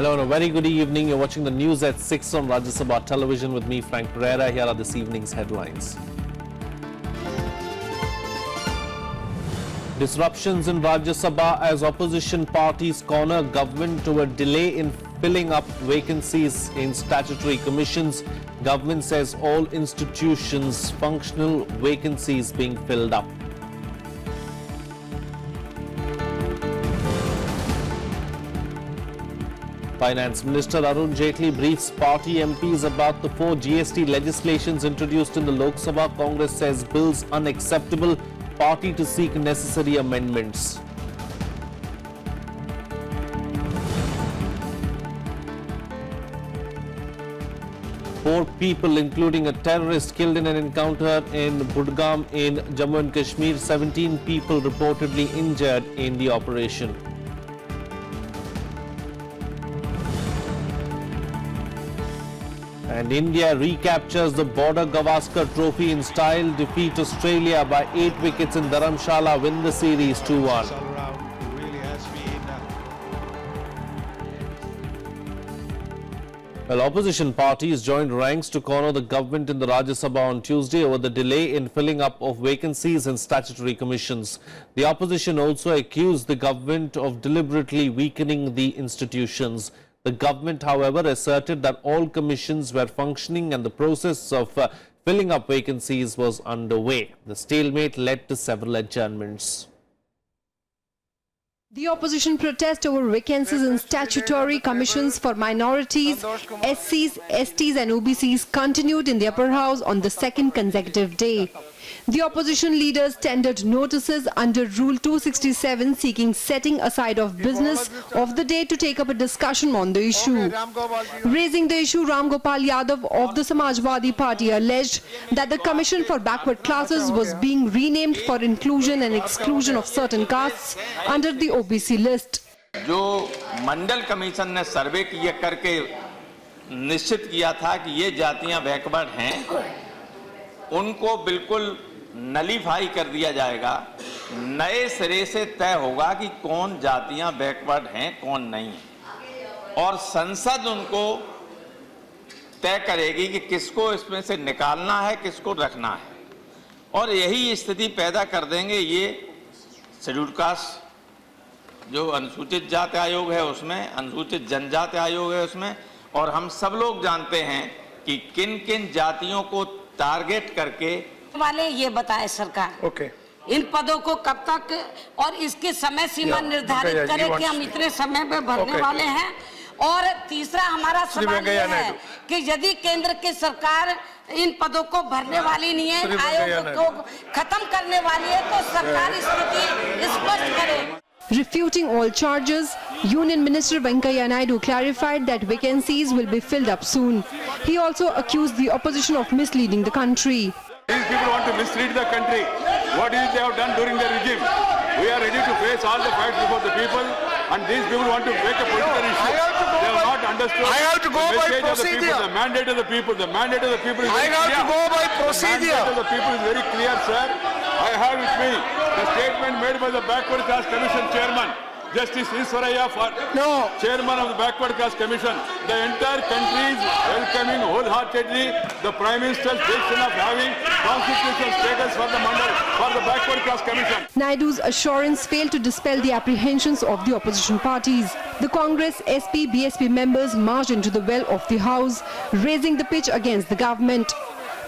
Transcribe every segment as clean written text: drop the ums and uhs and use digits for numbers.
Hello and a very good evening. You're watching the news at 6 on Rajya Sabha television with me, Frank Pereira. Here are this evening's headlines. Disruptions in Rajya Sabha as opposition parties corner government over delay in filling up vacancies in statutory commissions. Government says all institutions' functional vacancies being filled up. Finance Minister Arun Jaitley briefs party MPs about the 4 GST legislations introduced in the Lok Sabha. Congress says bills unacceptable. Party to seek necessary amendments. Four people, including a terrorist, killed in an encounter in Budgam in Jammu and Kashmir. 17 people reportedly injured in the operation. And India recaptures the Border Gavaskar Trophy in style, defeat Australia by 8 wickets in Dharamshala, win the series 2-1. Well, opposition parties joined ranks to corner the government in the Rajya Sabha on Tuesday over the delay in filling up of vacancies in statutory commissions. The opposition also accused the government of deliberately weakening the institutions. The government, however, asserted that all commissions were functioning and the process of filling up vacancies was underway. The stalemate led to several adjournments. The opposition protest over vacancies in statutory commissions for minorities, SCs, STs and OBCs continued in the upper house on the second consecutive day. The opposition leaders tendered notices under Rule 267 seeking setting aside of business of the day to take up a discussion on the issue. Raising the issue, Ram Gopal Yadav of the Samajwadi Party alleged that the Commission for Backward Classes was being renamed for inclusion and exclusion of certain castes under the OBC list. जो मंडल commission ने सर्वे किया करके निश्चित किया था कि ये जातियां बैकवर्ड हैं, उनको बिल्कुल नलीफाई कर दिया जाएगा। नए सिरे से तय होगा कि कौन जातियां बैकवर्ड हैं, कौन नहीं है, और संसद उनको तय करेगी कि किसको इसमें से निकालना है, किसको रखना है। और यही स्थिति पैदा कर देंगे ये शेड्यूल्ड कास्ट जो अनुसूचित जाति आयोग है उसमें, अनुसूचित जनजाति आयोग है उसमें, और हम सब लोग जानते हैं कि किन किन जातियों को टारगेट करके वाले ये बताए सरकार इन पदों को कब तक और इसकी समय सीमा निर्धारित करे कि हम इतने समय में भरने वाले हैं। और तीसरा हमारा सवाल ये है कि यदि केंद्र की सरकार इन पदों को भरने वाली नहीं है, आयोग को खत्म करने वाली है, तो सरकार स्थिति स्पष्ट करे। Refuting all charges, Union Minister Venkaiah Naidu clarified that vacancies will be filled up soon. He also accused the opposition of misleading the country. These people want to mislead the country. What is it they have done during the regime? We are ready to face all the facts before the people, and these people want to make a political issue. They have not understood the message of the people, the mandate of the people. The mandate of the people is very clear. I have to go by procedure. The mandate of the people is very clear, sir. I have with me the statement made by the Backward Class Commission Chairman, Justice Iswaraya, Chairman of the Backward Class Commission. The entire country is welcoming wholeheartedly the Prime Minister's decision of having constitutional status for the Mandal, for the Backward Class Commission. Naidu's assurance failed to dispel the apprehensions of the opposition parties. The Congress, SP, BSP members marched into the well of the House, raising the pitch against the government.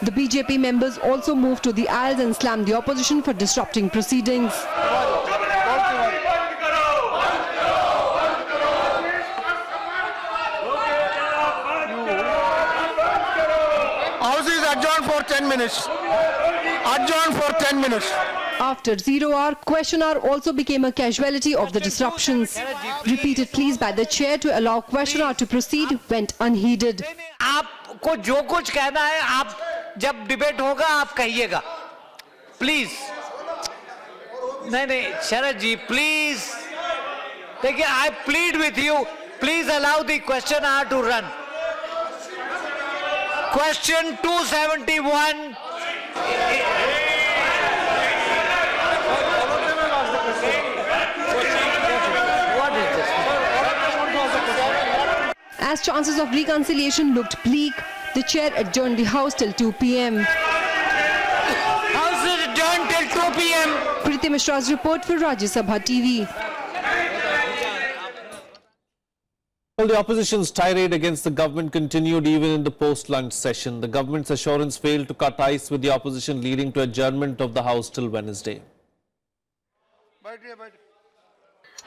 The BJP members also moved to the aisles and slammed the opposition for disrupting proceedings. House is adjourned for 10 minutes. Adjourned for 10 minutes. After 0 hour, question hour also became a casualty of the disruptions. Repeated pleas by the chair to allow question hour to proceed went unheeded. आपको जो कुछ कहना है आप जब debate होगा आप कहिएगा प्लीज। नहीं शरद जी प्लीज देखिए I plead with you please allow the question hour to run. Question 271 What is this? As chances of reconciliation looked bleak, the chair adjourned the House till 2 p.m. House is adjourned till 2 p.m. Preeti Mishra's report for Rajya Sabha TV. Well, the opposition's tirade against the government continued even in the post-lunch session. The government's assurance failed to cut ice with the opposition, leading to adjournment of the House till Wednesday.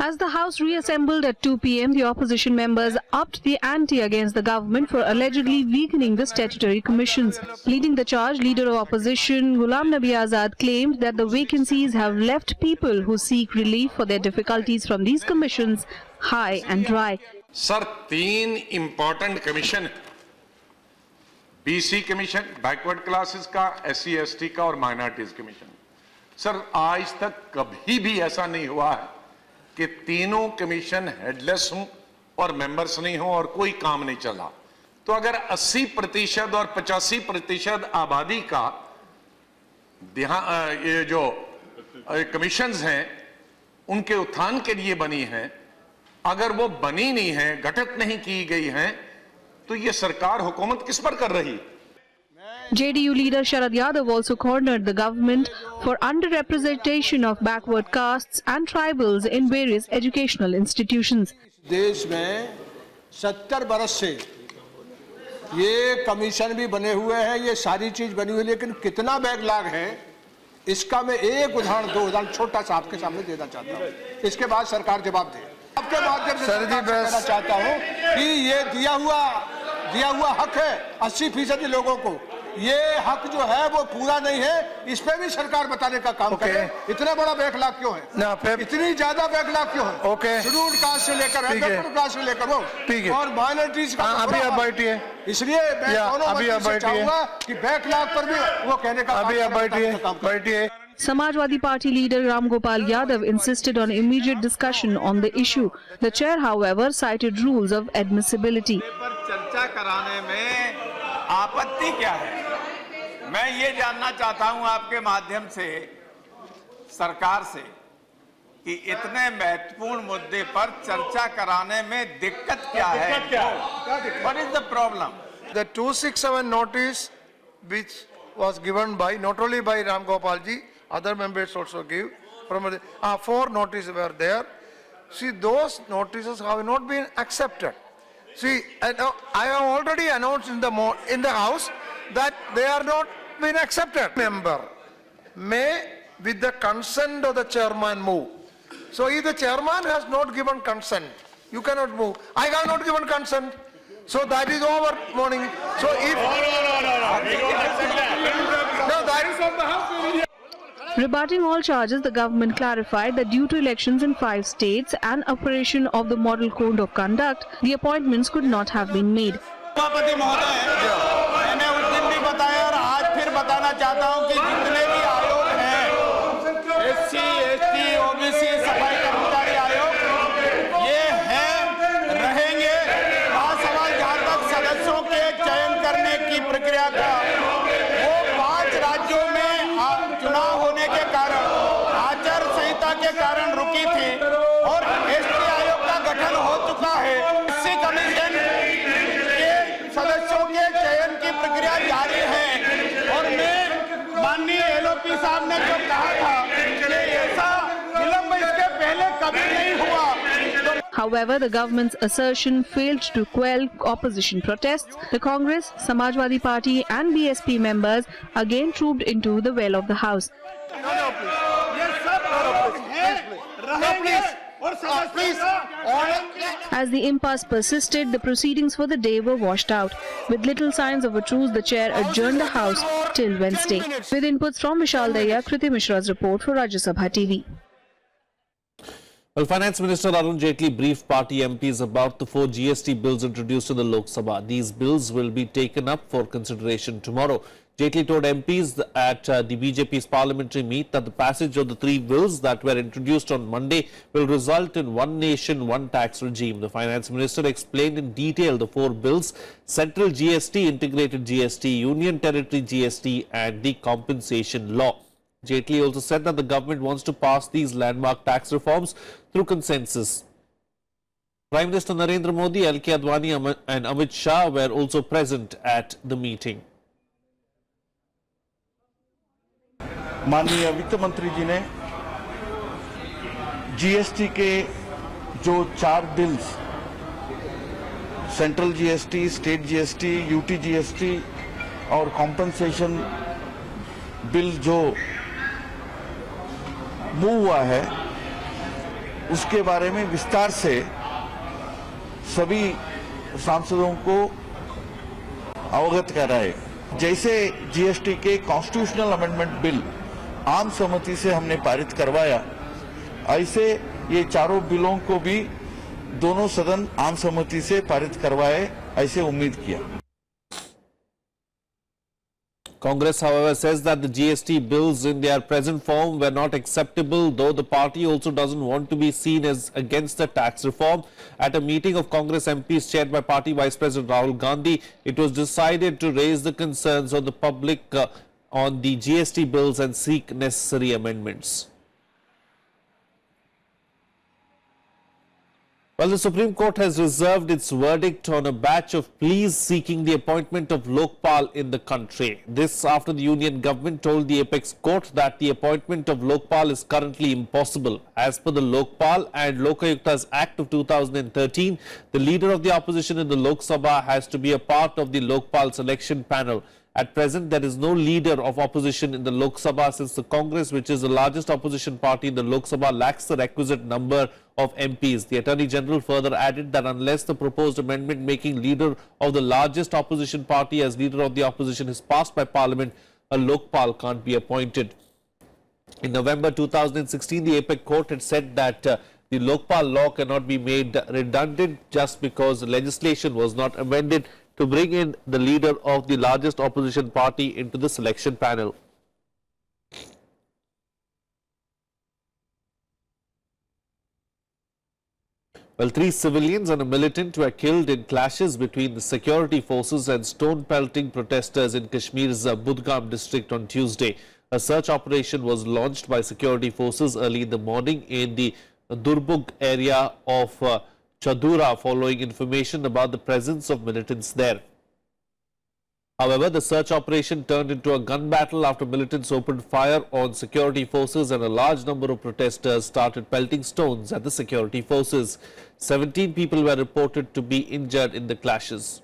As the House reassembled at 2 p.m., the opposition members upped the ante against the government for allegedly weakening the statutory commissions. Leading the charge, Leader of Opposition Ghulam Nabi Azad claimed that the vacancies have left people who seek relief for their difficulties from these commissions high and dry. Sir 3 important commission, BC commission, backward classes का, SC ST का और minorities commission. Sir आज तक कभी भी ऐसा नहीं हुआ है कि तीनों कमीशन हेडलेस हों और मेंबर्स नहीं हों और कोई काम नहीं चला। तो अगर 80% और 85% आबादी का ये जो कमीशंस हैं उनके उत्थान के लिए बनी हैं, अगर वो बनी नहीं है, गठित नहीं की गई हैं, तो ये सरकार हुकूमत किस पर कर रही? JDU leader Sharad Yadav also cornered the government for underrepresentation of backward castes and tribals in various educational institutions. देश में 70 बरस से ये कमीशन भी बने हुए हैं, ये सारी चीज बनी हुई, लेकिन कितना बैकलॉग है इसका मैं एक उदाहरण, 2 उदाहरण छोटा सा आपके सामने देना चाहता हूँ। इसके बाद सरकार जवाब दे। आपके माध्यम से कहना चाहता हूँ कि ये दिया हुआ हक है 80% लोगों को, ये हक जो है वो पूरा नहीं है, इस पे भी सरकार बताने का काम करे। इतना बड़ा बैकलॉग क्यों है, इतनी ज्यादा बैकलॉग क्यों है? शेड्यूल्ड कास्ट से लेकर बैकवर्ड कास्ट से लेकर वो और माइनॉरिटीज का अभी अब बैठिए, इसलिए मैं दोनों से चाहूंगा कि बैकलॉग पर भी वो कहने का अभी अब बैठिए। Samajwadi Party leader Ram Gopal Yadav insisted on immediate discussion on the issue. The chair, however, cited rules of admissibility. पर चर्चा कराने में आपत्ति क्या है? मैं ये जानना चाहता हूं आपके माध्यम से सरकार से कि इतने महत्वपूर्ण मुद्दे पर चर्चा कराने में दिक्कत क्या है? What is the problem? The 267 notice which was given by not only by Ram Gopal ji, other members also give. From 4 notices were there. See, those notices have not been accepted. See, I have already announced in the House that they are not been accepted. Member may, with the consent of the chairman, move. So, if the chairman has not given consent, you cannot move. I have not given consent. So that is over morning. So if no, that is from the House. Rebutting all charges, the government clarified that due to elections in 5 states and operation of the Model Code of Conduct, the appointments could not have been made. सभापति महोदय, मैंने उस दिन भी बताया और आज फिर बताना चाहता हूं कि जितने भी आयोग हैं, SC, ST, OBC, सफाई कर्मचारी आयोग, ये हैं, रहेंगे। वहाँ सवाल जहाँ तक सदस्यों के चयन करने की प्रक्रिया का, वो 5 राज्यों में चुनाव होने के कारण, आचार संहिता के कारण रुकी थी और ST आयोग का गठन हो चुका है। SC कमीशन के सदस्यों के चयन की प्रक्रिया जारी है और मैं माननीय LOP साहब ने जो कहा था कि ऐसा विलंब इसके पहले कभी नहीं हुआ। However, the government's assertion failed to quell opposition protests. The Congress, Samajwadi Party and BSP members again trooped into the well of the House. As the impasse persisted, the proceedings for the day were washed out. With little signs of a truce, the chair adjourned the House till Wednesday. With inputs from Vishal Daya, Preeti Mishra's report for Rajya Sabha TV. Well, Finance Minister Arun Jaitley briefed party MPs about the 4 GST bills introduced to the Lok Sabha. These bills will be taken up for consideration tomorrow. Jaitley told MPs at the BJP's parliamentary meet that the passage of the 3 bills that were introduced on Monday will result in one nation, one tax regime. The Finance Minister explained in detail the 4 bills: Central GST, Integrated GST, Union Territory GST and the Compensation Law. Jaitley also said that the government wants to pass these landmark tax reforms through consensus. Prime Minister Narendra Modi, LK Advani and Amit Shah were also present at the meeting. माननीय वित्त मंत्री जी ने GST के जो 4 bills, central GST, state GST, UT GST और compensation bill जो move हुआ है, उसके बारे में विस्तार से सभी सांसदों को अवगत कराए। जैसे जीएसटी के कॉन्स्टिट्यूशनल अमेंडमेंट बिल आम सहमति से हमने पारित करवाया, ऐसे ये चारों बिलों को भी दोनों सदन आम सहमति से पारित करवाए, ऐसे उम्मीद किया। Congress, however, says that the GST bills in their present form were not acceptable, though the party also doesn't want to be seen as against the tax reform. At a meeting of Congress MPs chaired by Party Vice President Rahul Gandhi, it was decided to raise the concerns of the public on the GST bills and seek necessary amendments. Well, the Supreme Court has reserved its verdict on a batch of pleas seeking the appointment of Lokpal in the country. This after the Union government told the Apex Court that the appointment of Lokpal is currently impossible. As per the Lokpal and Lokayukta's Act of 2013, the leader of the opposition in the Lok Sabha has to be a part of the Lokpal selection panel. At present, there is no leader of opposition in the Lok Sabha since the Congress, which is the largest opposition party in the Lok Sabha, lacks the requisite number of MPs. The Attorney General further added that unless the proposed amendment making leader of the largest opposition party as leader of the opposition is passed by Parliament, a Lokpal can't be appointed. In November 2016, the Apex Court had said that the Lokpal law cannot be made redundant just because the legislation was not amended to bring in the leader of the largest opposition party into the selection panel. Well, 3 civilians and a militant were killed in clashes between the security forces and stone-pelting protesters in Kashmir's Budgam district on Tuesday. A search operation was launched by security forces early in the morning in the Durbug area of Chadura following information about the presence of militants there. However, the search operation turned into a gun battle after militants opened fire on security forces and a large number of protesters started pelting stones at the security forces. 17 people were reported to be injured in the clashes.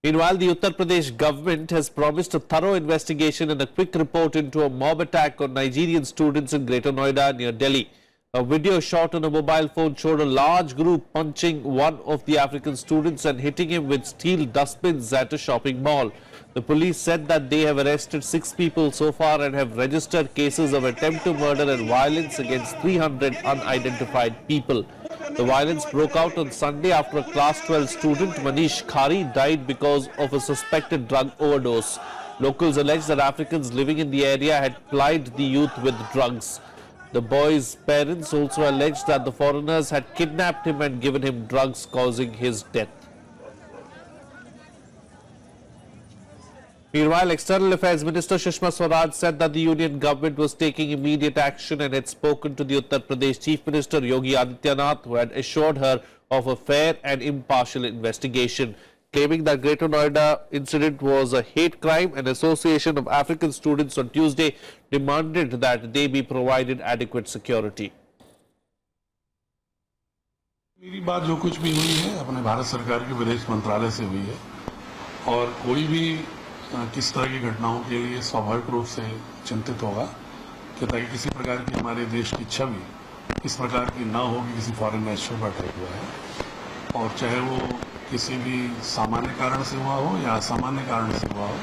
Meanwhile, the Uttar Pradesh government has promised a thorough investigation and a quick report into a mob attack on Nigerian students in Greater Noida near Delhi. A video shot on a mobile phone showed a large group punching one of the African students and hitting him with steel dustbins at a shopping mall. The police said that they have arrested 6 people so far and have registered cases of attempt to murder and violence against 300 unidentified people. The violence broke out on Sunday after a class 12 student, Manish Khari, died because of a suspected drug overdose. Locals allege that Africans living in the area had plied the youth with drugs. The boy's parents also alleged that the foreigners had kidnapped him and given him drugs, causing his death. Meanwhile, External Affairs Minister Sushma Swaraj said that the Union government was taking immediate action and had spoken to the Uttar Pradesh Chief Minister Yogi Adityanath, who had assured her of a fair and impartial investigation. Claiming that Greater Noida incident was a hate crime, an association of African students on Tuesday demanded that they be provided adequate security. मेरी बात जो कुछ भी हुई है अपने भारत सरकार के विदेश मंत्रालय से हुई है और कोई भी किस तरह की घटनाओं के लिए स्वाभाविक रूप से चिंतित होगा कि ताकि किसी प्रकार की हमारे देश की छवि इस प्रकार की ना हो कि किसी फॉरेन नेशनल पर अटैक हुआ है और चाहे वो किसी भी सामान्य कारण से हुआ हो या असामान्य कारण से हुआ हो,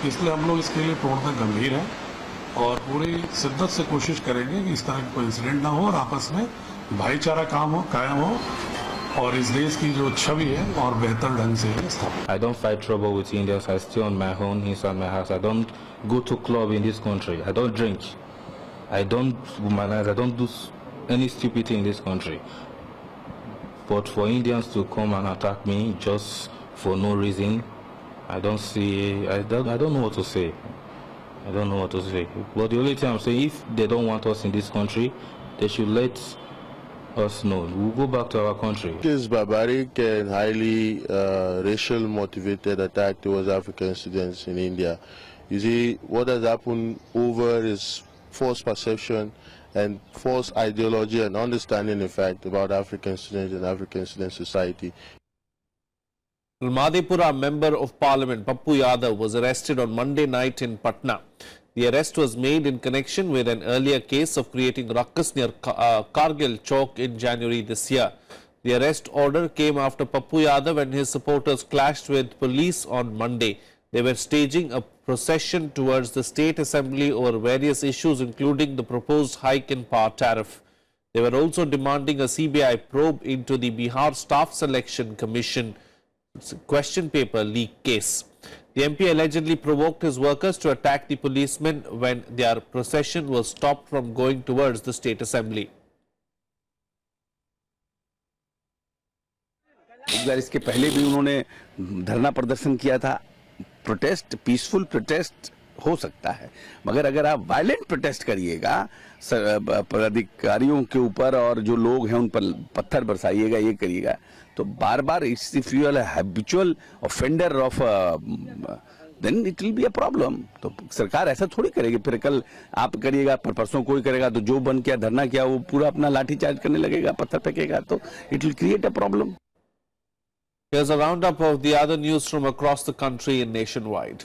इसलिए हम लोग इसके लिए पूर्णतः गंभीर हैं और पूरी शिद्दत से कोशिश करेंगे कि इस तरह की कोई इंसिडेंट ना हो और आपस में भाईचारा कायम हो और इस देश की जो छवि है और बेहतर ढंग से स्थापित। I don't fight trouble with Indians. I stay on my own inside my house. I don't go to club in this country. I don't drink. I don't womanize. I don't do any stupid thing in this country. But for Indians to come and attack me just for no reason, I don't know what to say. I don't know what to say. But the only thing I'm saying, if they don't want us in this country, they should let us know. We'll go back to our country. This barbaric and highly racial motivated attack towards African students in India. You see, what has happened over is false perception and false ideology and understanding, in fact, about African students and African student society. Madhepura Member of Parliament Pappu Yadav was arrested on Monday night in Patna. The arrest was made in connection with an earlier case of creating ruckus near Kargil Chowk in January this year. The arrest order came after Pappu Yadav and his supporters clashed with police on Monday. They were staging a procession towards the State Assembly over various issues, including the proposed hike in power tariff. They were also demanding a CBI probe into the Bihar Staff Selection Commission question paper leak case. The MP allegedly provoked his workers to attack the policemen when their procession was stopped from going towards the State Assembly. एक बार इसके पहले भी उन्होंने धरना प्रदर्शन किया था। Protest, peaceful protest हो सकता है, मगर अगर आप वायलेंट प्रोटेस्ट करिएगा, पदाधिकारियों के ऊपर और जो लोग हैं उन पर पत्थर बरसाइएगा, ये करिएगा, तो बार बार if you are habitual offender of then it will be a problem. तो सरकार ऐसा थोड़ी करेगी, फिर कल आप करिएगा, परसों कोई करेगा, तो जो बन किया धरना किया वो पूरा अपना लाठीचार्ज करने लगेगा, पत्थर फेंकेगा, तो it will create a problem. Here's a roundup of the other news from across the country and nationwide.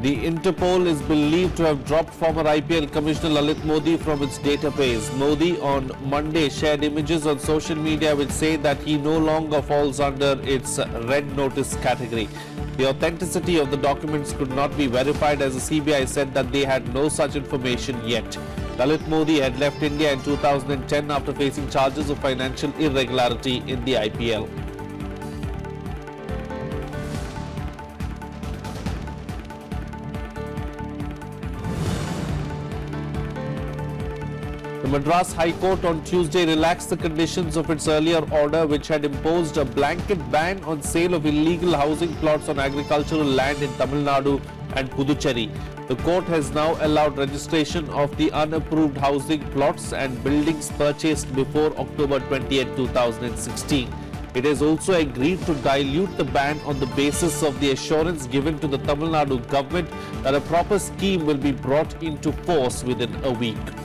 The Interpol is believed to have dropped former IPL Commissioner Lalit Modi from its database. Modi on Monday shared images on social media which say that he no longer falls under its red notice category. The authenticity of the documents could not be verified as the CBI said that they had no such information yet. Lalit Modi had left India in 2010 after facing charges of financial irregularity in the IPL. The Madras High Court on Tuesday relaxed the conditions of its earlier order which had imposed a blanket ban on sale of illegal housing plots on agricultural land in Tamil Nadu and Puducherry. The court has now allowed registration of the unapproved housing plots and buildings purchased before October 28, 2016. It has also agreed to dilute the ban on the basis of the assurance given to the Tamil Nadu government that a proper scheme will be brought into force within a week.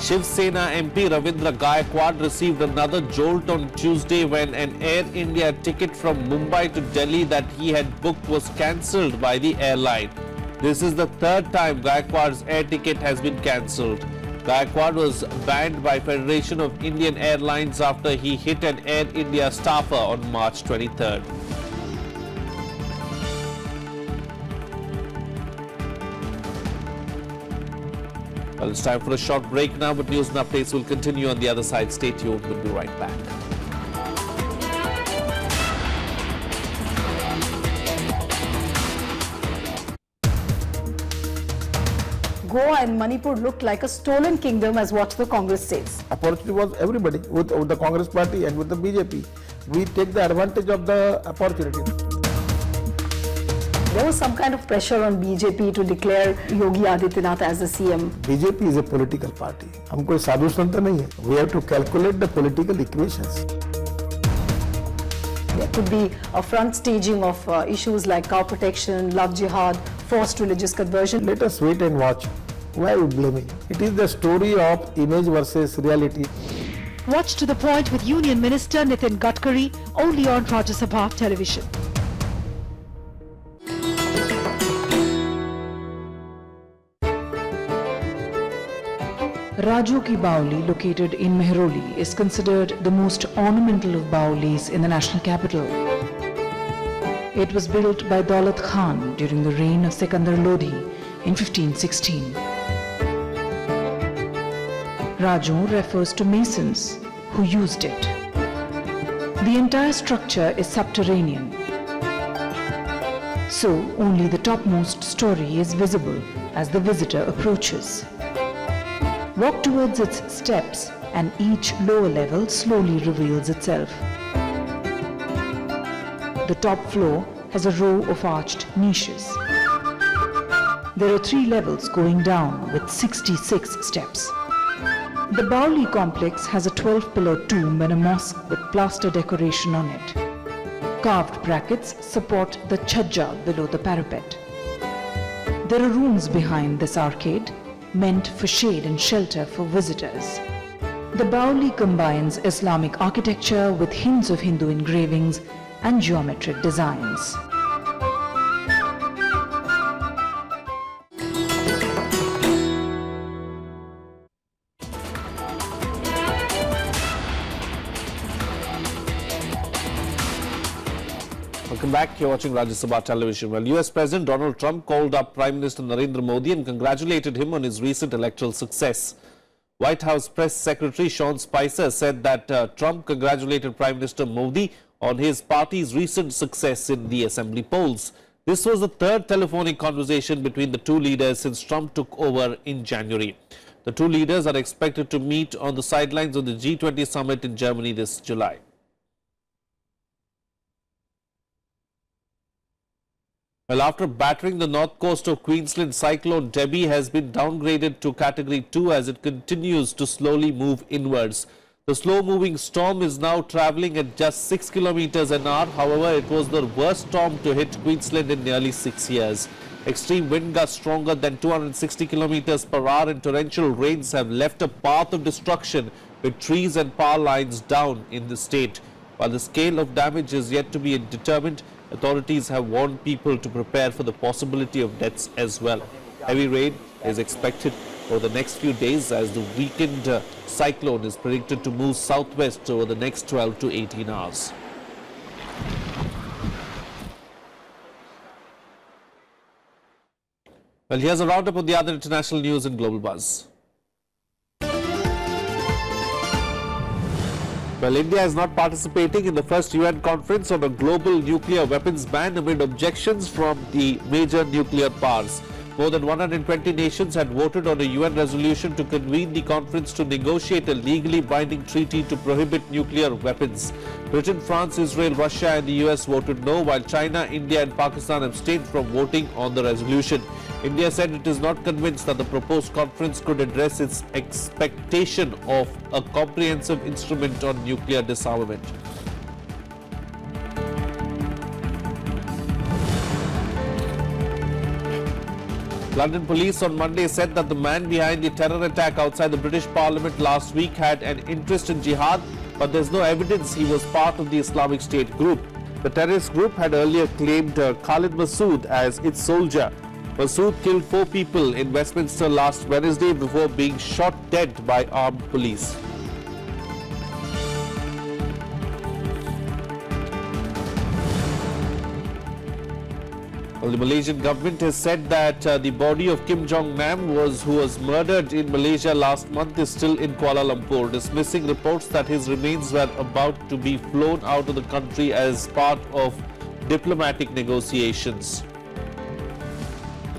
Shiv Sena MP Ravindra Gaikwad received another jolt on Tuesday when an Air India ticket from Mumbai to Delhi that he had booked was cancelled by the airline. This is the third time Gaikwad's air ticket has been cancelled. Gaikwad was banned by Federation of Indian Airlines after he hit an Air India staffer on March 23rd. Well, it's time for a short break now, but news and updates will continue on the other side. Stay tuned. We'll be right back. Goa and Manipur looked like a stolen kingdom as what the Congress says. Opportunity was everybody with the Congress party and with the BJP. We take the advantage of the opportunity. There was some kind of pressure on BJP to declare Yogi Adityanath as the CM. BJP is a political party. हम कोई साधु संत नहीं है. We have to calculate the political equations. There could be a front staging of issues like cow protection, love jihad, forced religious conversion. Let us wait and watch. Why are we blaming? It is the story of image versus reality. Watch To The Point with Union Minister Nitin Gadkari only on Rajya Sabha television. Raju Ki Baoli, located in Mehroli, is considered the most ornamental of Baolis in the national capital. It was built by Daulat Khan during the reign of Sikandar Lodhi in 1516. Raju refers to masons who used it. The entire structure is subterranean, so only the topmost story is visible as the visitor approaches. Walk towards its steps and each lower level slowly reveals itself. The top floor has a row of arched niches. There are 3 levels going down with 66 steps. The Bauli complex has a 12-pillar tomb and a mosque with plaster decoration on it. Carved brackets support the chhajja below the parapet. There are rooms behind this arcade, meant for shade and shelter for visitors. The Bauli combines Islamic architecture with hints of Hindu engravings and geometric designs. Welcome back. You're watching Rajya Sabha television. Well, US President Donald Trump called up Prime Minister Narendra Modi and congratulated him on his recent electoral success. White House Press Secretary Sean Spicer said that Trump congratulated Prime Minister Modi on his party's recent success in the assembly polls. This was the 3rd telephonic conversation between the two leaders since Trump took over in January. The two leaders are expected to meet on the sidelines of the G20 summit in Germany this July. Well, after battering the north coast of Queensland, Cyclone Debbie has been downgraded to Category 2 as it continues to slowly move inwards. The slow-moving storm is now travelling at just 6 kilometers an hour. However, it was the worst storm to hit Queensland in nearly 6 years. Extreme wind gusts stronger than 260 kilometers per hour and torrential rains have left a path of destruction with trees and power lines down in the state. While the scale of damage is yet to be determined, authorities have warned people to prepare for the possibility of deaths as well. Heavy rain is expected over the next few days as the weakened cyclone is predicted to move southwest over the next 12 to 18 hours. Well, here's a roundup of the other international news and global buzz. Well, India is not participating in the first UN conference on a global nuclear weapons ban amid objections from the major nuclear powers. More than 120 nations had voted on a UN resolution to convene the conference to negotiate a legally binding treaty to prohibit nuclear weapons. Britain, France, Israel, Russia and the US voted no, while China, India and Pakistan abstained from voting on the resolution. India said it is not convinced that the proposed conference could address its expectation of a comprehensive instrument on nuclear disarmament. London police on Monday said that the man behind the terror attack outside the British Parliament last week had an interest in jihad, but there's no evidence he was part of the Islamic State group. The terrorist group had earlier claimed Khalid Masood as its soldier. Masood killed 4 people in Westminster last Wednesday before being shot dead by armed police. Well, the Malaysian government has said that the body of Kim Jong-nam, who was murdered in Malaysia last month, is still in Kuala Lumpur, dismissing reports that his remains were about to be flown out of the country as part of diplomatic negotiations.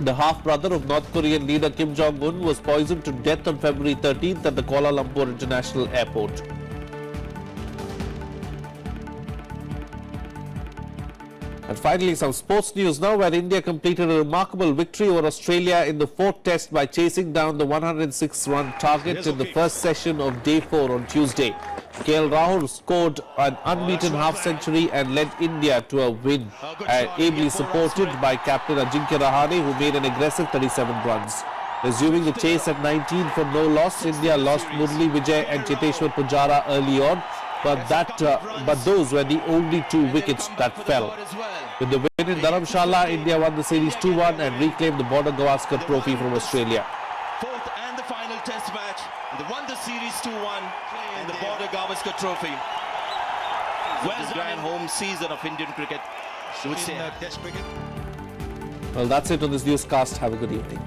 The half-brother of North Korean leader Kim Jong-un was poisoned to death on February 13th at the Kuala Lumpur International Airport. And finally, some sports news now, where India completed a remarkable victory over Australia in the 4th test by chasing down the 106-run target in the first session of Day 4 on Tuesday. KL Rahul scored an unbeaten half-century and led India to a win, ably supported by captain Ajinkya Rahane, who made an aggressive 37 runs. Resuming the chase at 19 for no loss, India lost Murli Vijay and Cheteshwar Pujara early on, but those were the only 2 wickets that fell. With the win in Dharamshala, India won the series 2-1 and reclaimed the Border Gavaskar Trophy from Australia. 4th and the final test match. They won the series 2-1 in the Border Gavaskar Trophy. Well, the grand home season of Indian cricket, I would say. Test cricket. Well, that's it on this newscast. Have a good evening.